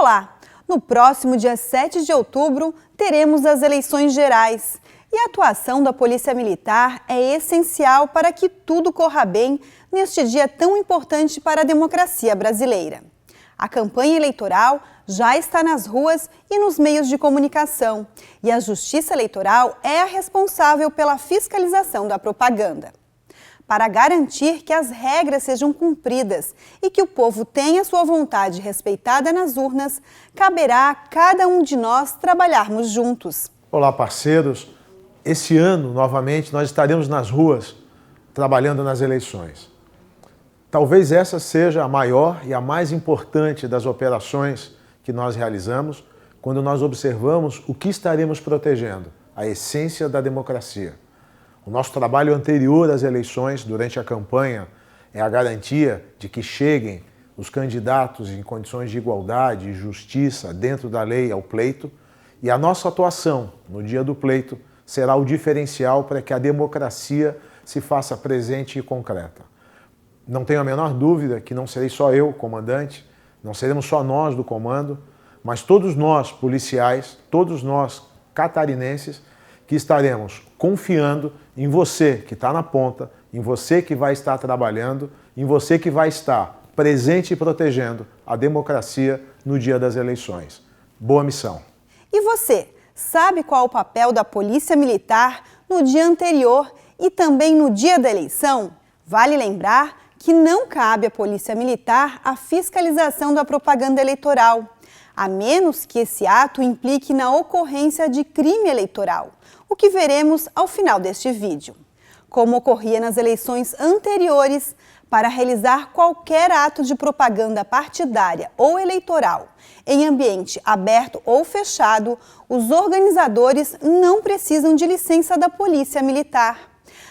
Olá! No próximo dia 7 de outubro, teremos as eleições gerais. E a atuação da Polícia Militar é essencial para que tudo corra bem neste dia tão importante para a democracia brasileira. A campanha eleitoral já está nas ruas e nos meios de comunicação, e a Justiça Eleitoral é a responsável pela fiscalização da propaganda. Para garantir que as regras sejam cumpridas e que o povo tenha sua vontade respeitada nas urnas, caberá a cada um de nós trabalharmos juntos. Olá, parceiros! Esse ano, novamente, nós estaremos nas ruas trabalhando nas eleições. Talvez essa seja a maior e a mais importante das operações que nós realizamos quando nós observamos o que estaremos protegendo, a essência da democracia. O nosso trabalho anterior às eleições, durante a campanha, é a garantia de que cheguem os candidatos em condições de igualdade e justiça dentro da lei ao pleito, e a nossa atuação no dia do pleito será o diferencial para que a democracia se faça presente e concreta. Não tenho a menor dúvida que não serei só eu, comandante, não seremos só nós do comando, mas todos nós, policiais, todos nós, catarinenses, que estaremos confiando em você que está na ponta, em você que vai estar trabalhando, em você que vai estar presente e protegendo a democracia no dia das eleições. Boa missão. E você, sabe qual é o papel da Polícia Militar no dia anterior e também no dia da eleição? Vale lembrar que não cabe à Polícia Militar a fiscalização da propaganda eleitoral, a menos que esse ato implique na ocorrência de crime eleitoral, o que veremos ao final deste vídeo. Como ocorria nas eleições anteriores, para realizar qualquer ato de propaganda partidária ou eleitoral em ambiente aberto ou fechado, os organizadores não precisam de licença da Polícia Militar.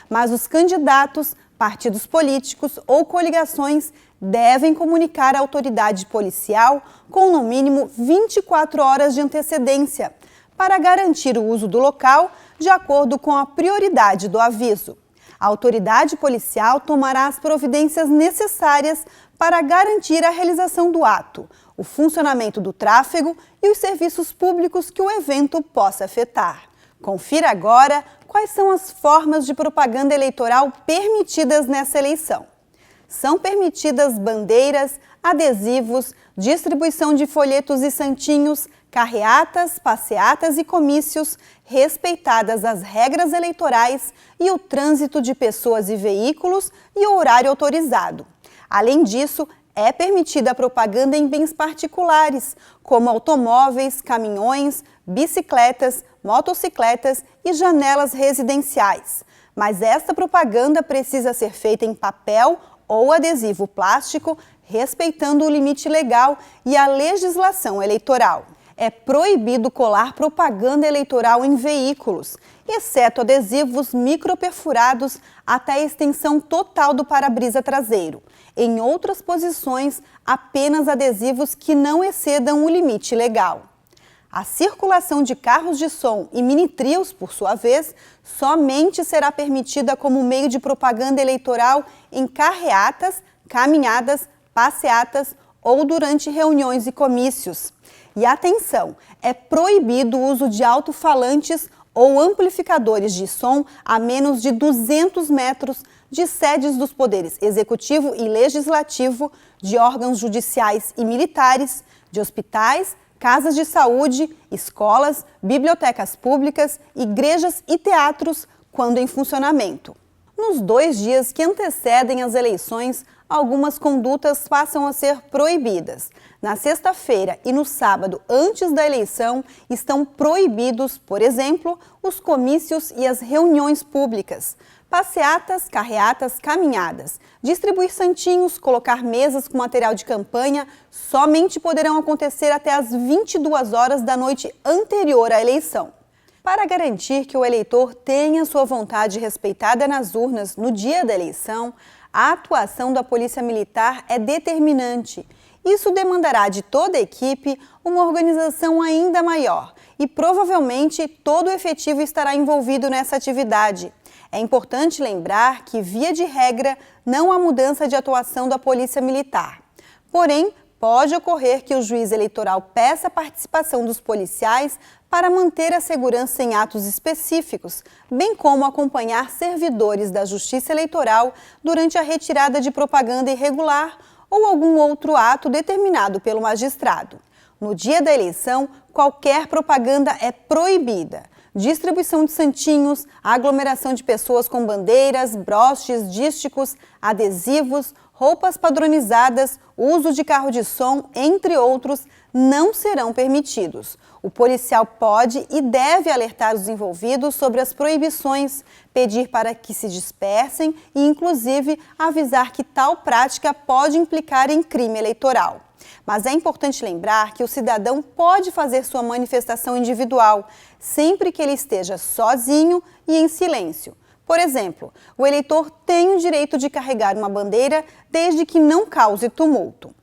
Mas os candidatos, partidos políticos ou coligações devem comunicar à autoridade policial com no mínimo 24 horas de antecedência, para garantir o uso do local de acordo com a prioridade do aviso. A autoridade policial tomará as providências necessárias para garantir a realização do ato, o funcionamento do tráfego e os serviços públicos que o evento possa afetar. Confira agora quais são as formas de propaganda eleitoral permitidas nessa eleição. São permitidas bandeiras, adesivos, distribuição de folhetos e santinhos, carreatas, passeatas e comícios, respeitadas as regras eleitorais e o trânsito de pessoas e veículos e o horário autorizado. Além disso, é permitida a propaganda em bens particulares, como automóveis, caminhões, bicicletas, motocicletas e janelas residenciais. Mas esta propaganda precisa ser feita em papel ou adesivo plástico, respeitando o limite legal e a legislação eleitoral. É proibido colar propaganda eleitoral em veículos, exceto adesivos microperfurados até a extensão total do para-brisa traseiro. Em outras posições, apenas adesivos que não excedam o limite legal. A circulação de carros de som e mini-trios, por sua vez, somente será permitida como meio de propaganda eleitoral em carreatas, caminhadas, passeatas ou durante reuniões e comícios. E atenção, é proibido o uso de alto-falantes ou amplificadores de som a menos de 200 metros de sedes dos poderes executivo e legislativo, de órgãos judiciais e militares, de hospitais, casas de saúde, escolas, bibliotecas públicas, igrejas e teatros, quando em funcionamento. Nos 2 dias que antecedem as eleições, algumas condutas passam a ser proibidas. Na sexta-feira e no sábado antes da eleição, estão proibidos, por exemplo, os comícios e as reuniões públicas, passeatas, carreatas, caminhadas, distribuir santinhos, colocar mesas com material de campanha, somente poderão acontecer até às 22 horas da noite anterior à eleição. Para garantir que o eleitor tenha sua vontade respeitada nas urnas no dia da eleição, a atuação da Polícia Militar é determinante. Isso demandará de toda a equipe uma organização ainda maior e provavelmente todo o efetivo estará envolvido nessa atividade. É importante lembrar que, via de regra, não há mudança de atuação da Polícia Militar. Porém, pode ocorrer que o juiz eleitoral peça a participação dos policiais para manter a segurança em atos específicos, bem como acompanhar servidores da Justiça Eleitoral durante a retirada de propaganda irregular ou algum outro ato determinado pelo magistrado. No dia da eleição, qualquer propaganda é proibida. Distribuição de santinhos, aglomeração de pessoas com bandeiras, broches, dísticos, adesivos, roupas padronizadas, uso de carro de som, entre outros, não serão permitidos. O policial pode e deve alertar os envolvidos sobre as proibições, pedir para que se dispersem e, inclusive, avisar que tal prática pode implicar em crime eleitoral. Mas é importante lembrar que o cidadão pode fazer sua manifestação individual, sempre que ele esteja sozinho e em silêncio. Por exemplo, o eleitor tem o direito de carregar uma bandeira desde que não cause tumulto.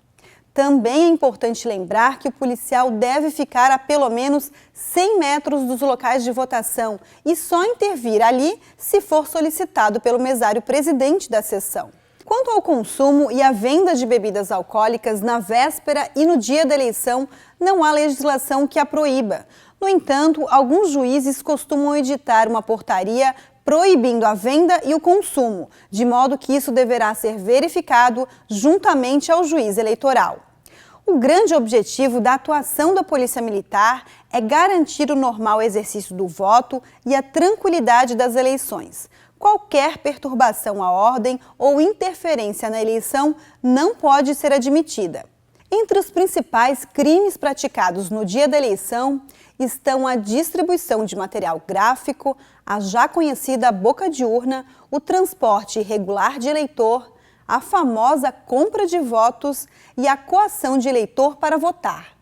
Também é importante lembrar que o policial deve ficar a pelo menos 100 metros dos locais de votação e só intervir ali se for solicitado pelo mesário presidente da sessão. Quanto ao consumo e à venda de bebidas alcoólicas na véspera e no dia da eleição, não há legislação que a proíba. No entanto, alguns juízes costumam editar uma portaria proibindo a venda e o consumo, de modo que isso deverá ser verificado juntamente ao juiz eleitoral. O grande objetivo da atuação da Polícia Militar é garantir o normal exercício do voto e a tranquilidade das eleições. Qualquer perturbação à ordem ou interferência na eleição não pode ser admitida. Entre os principais crimes praticados no dia da eleição estão a distribuição de material gráfico, a já conhecida boca de urna, o transporte irregular de eleitor, a famosa compra de votos e a coação de eleitor para votar.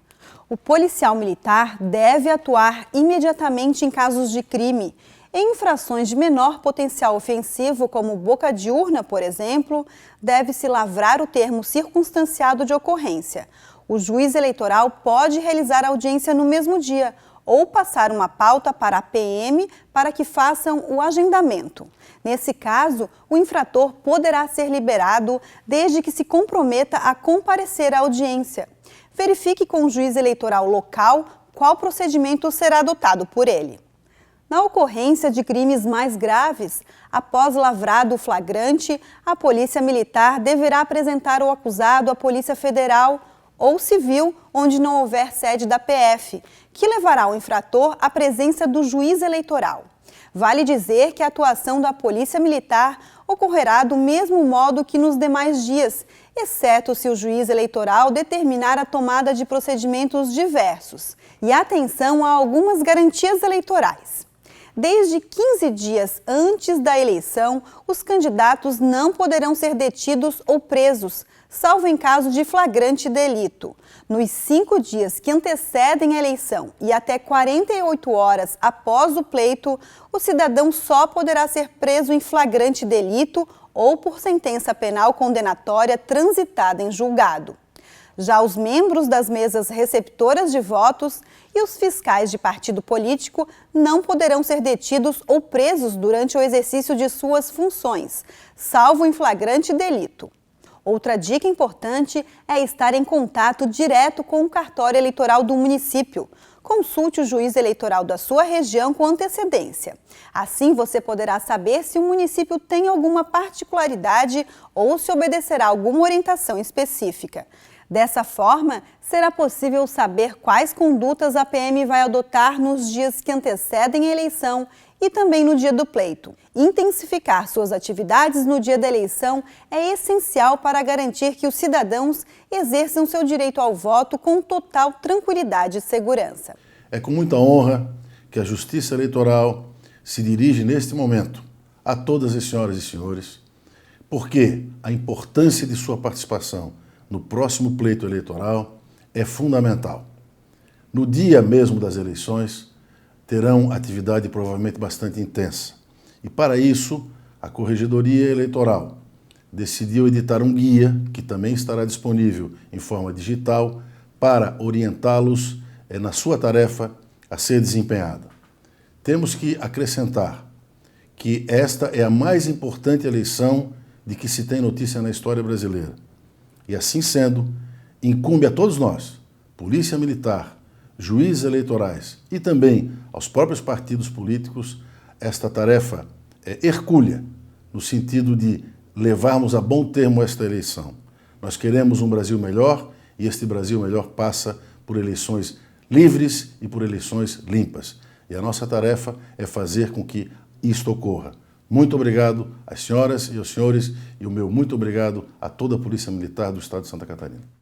O policial militar deve atuar imediatamente em casos de crime. Em infrações de menor potencial ofensivo, como boca de urna, por exemplo, deve-se lavrar o termo circunstanciado de ocorrência. O juiz eleitoral pode realizar audiência no mesmo dia ou passar uma pauta para a PM para que façam o agendamento. Nesse caso, o infrator poderá ser liberado desde que se comprometa a comparecer à audiência. Verifique com o juiz eleitoral local qual procedimento será adotado por ele. Na ocorrência de crimes mais graves, após lavrado o flagrante, a Polícia Militar deverá apresentar o acusado à Polícia Federal ou Civil, onde não houver sede da PF, que levará o infrator à presença do juiz eleitoral. Vale dizer que a atuação da Polícia Militar ocorrerá do mesmo modo que nos demais dias, exceto se o juiz eleitoral determinar a tomada de procedimentos diversos. E atenção a algumas garantias eleitorais. Desde 15 dias antes da eleição, os candidatos não poderão ser detidos ou presos, salvo em caso de flagrante delito. Nos 5 dias que antecedem a eleição e até 48 horas após o pleito, o cidadão só poderá ser preso em flagrante delito ou por sentença penal condenatória transitada em julgado. Já os membros das mesas receptoras de votos e os fiscais de partido político não poderão ser detidos ou presos durante o exercício de suas funções, salvo em flagrante delito. Outra dica importante é estar em contato direto com o cartório eleitoral do município. Consulte o juiz eleitoral da sua região com antecedência. Assim, você poderá saber se o município tem alguma particularidade ou se obedecerá a alguma orientação específica. Dessa forma, será possível saber quais condutas a PM vai adotar nos dias que antecedem a eleição e também no dia do pleito. Intensificar suas atividades no dia da eleição é essencial para garantir que os cidadãos exerçam seu direito ao voto com total tranquilidade e segurança. É com muita honra que a Justiça Eleitoral se dirige neste momento a todas as senhoras e senhores, porque a importância de sua participação no próximo pleito eleitoral é fundamental. No dia mesmo das eleições, terão atividade provavelmente bastante intensa. E para isso, a Corregedoria Eleitoral decidiu editar um guia, que também estará disponível em forma digital, para orientá-los na sua tarefa a ser desempenhada. Temos que acrescentar que esta é a mais importante eleição de que se tem notícia na história brasileira. E assim sendo, incumbe a todos nós, Polícia Militar, juízes eleitorais e também aos próprios partidos políticos, esta tarefa hercúlea, no sentido de levarmos a bom termo esta eleição. Nós queremos um Brasil melhor e este Brasil melhor passa por eleições livres e por eleições limpas. E a nossa tarefa é fazer com que isto ocorra. Muito obrigado às senhoras e aos senhores e o meu muito obrigado a toda a Polícia Militar do Estado de Santa Catarina.